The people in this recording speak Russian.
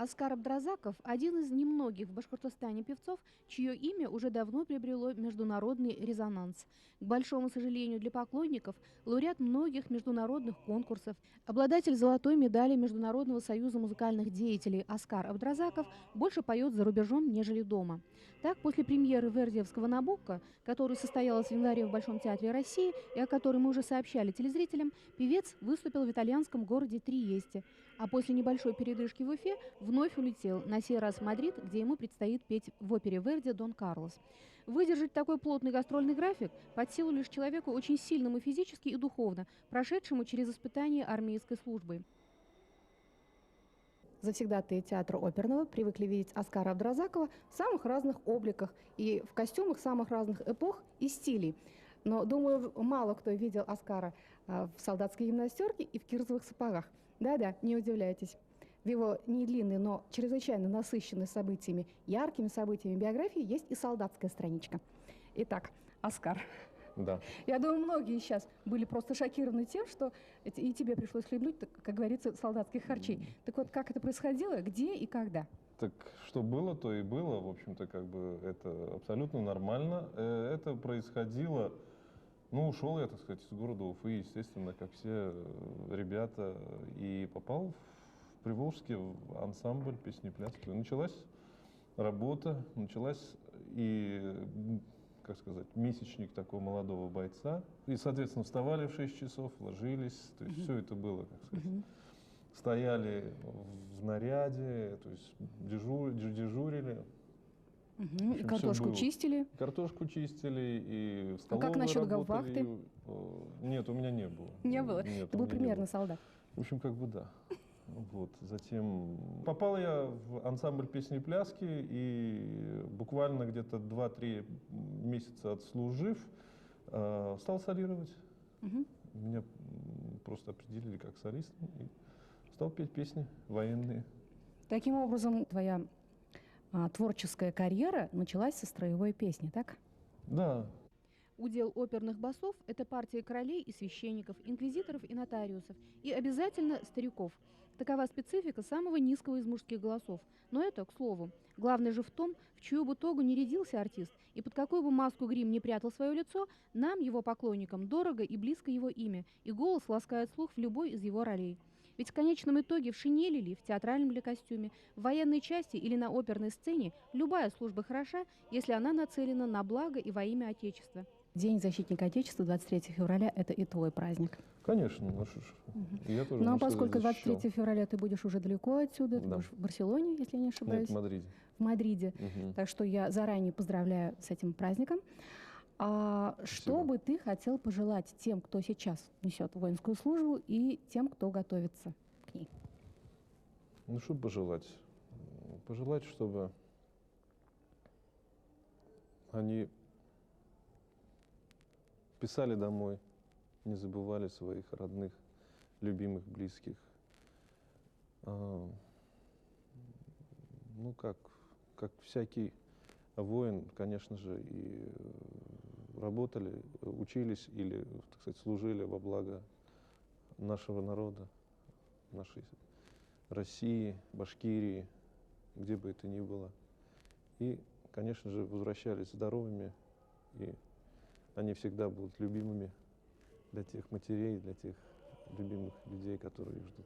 Аскар Абдразаков – один из немногих в Башкортостане певцов, чье имя уже давно приобрело международный резонанс. К большому сожалению для поклонников, лауреат многих международных конкурсов, обладатель золотой медали Международного союза музыкальных деятелей Аскар Абдразаков больше поет за рубежом, нежели дома. Так, после премьеры вердиевского «Набокко», которая состоялась в январе в Большом театре России и о которой мы уже сообщали телезрителям, певец выступил в итальянском городе Триесте, а после небольшой передышки в Уфе вновь улетел, на сей раз в Мадрид, где ему предстоит петь в опере Верди «Дон Карлос». Выдержать такой плотный гастрольный график под силу лишь человеку очень сильному физически и духовно, прошедшему через испытания армейской службы. Завсегдатые театра оперного привыкли видеть Аскара Абдразакова в самых разных обликах и в костюмах самых разных эпох и стилей. Но, думаю, мало кто видел Аскара в солдатской гимнастерке и в кирзовых сапогах. Да-да, не удивляйтесь. В его недлинной, но чрезвычайно насыщенной событиями, яркими событиями биографии есть и солдатская страничка. Итак, Аскар. Да. Я думаю, многие сейчас были просто шокированы тем, что и тебе пришлось хлебнуть, как говорится, солдатских харчей. Так вот, как это происходило, где и когда? Так что было, то и было. В общем-то, как бы это абсолютно нормально. Это происходило... Ну, ушел я, так сказать, из города Уфы, естественно, как все ребята, и попал в Приволжский ансамбль песни-пляски. Началась работа, началась и, как сказать, месячник такого молодого бойца. И, соответственно, вставали в 6 часов, ложились, то есть все это было, как сказать. Стояли в наряде, то есть дежурили. И картошку чистили? Картошку чистили, и в столовой как насчет работали. гауптвахты? Нет, у меня не было. Не было? Нет, Ты был примерно солдат? В общем, как бы да. Вот. Затем попал я в ансамбль песни и пляски, и буквально где-то 2-3 месяца отслужив, стал солировать. Меня просто определили как солист, и стал петь песни военные. Таким образом, твоя творческая карьера началась со строевой песни, так? Да. Удел оперных басов – это партия королей и священников, инквизиторов и нотариусов, и обязательно стариков. Такова специфика самого низкого из мужских голосов. Но это, к слову. Главное же в том, в чью бы тогу не рядился артист, и под какую бы маску грим не прятал свое лицо, нам, его поклонникам, дорого и близко его имя, и голос ласкает слух в любой из его ролей. Ведь в конечном итоге в шинели ли, в театральном ли костюме, в военной части или на оперной сцене любая служба хороша, если она нацелена на благо и во имя Отечества. День защитника Отечества, 23 февраля, это и твой праздник. Конечно. Я тоже, но поскольку 23 февраля ты будешь уже далеко отсюда, ты будешь в Барселоне, если я не ошибаюсь. Нет, в Мадриде. В Мадриде. Так что я заранее поздравляю с этим праздником. Что бы ты хотел пожелать тем, кто сейчас несет воинскую службу, и тем, кто готовится к ней? Ну, что пожелать? Пожелать, чтобы они писали домой, не забывали своих родных, любимых, близких. Ну, как всякий воин, конечно же, и работали, учились или, так сказать, служили во благо нашего народа, нашей России, Башкирии, где бы это ни было. И, конечно же, возвращались здоровыми, и они всегда будут любимыми для тех матерей, для тех любимых людей, которые их ждут.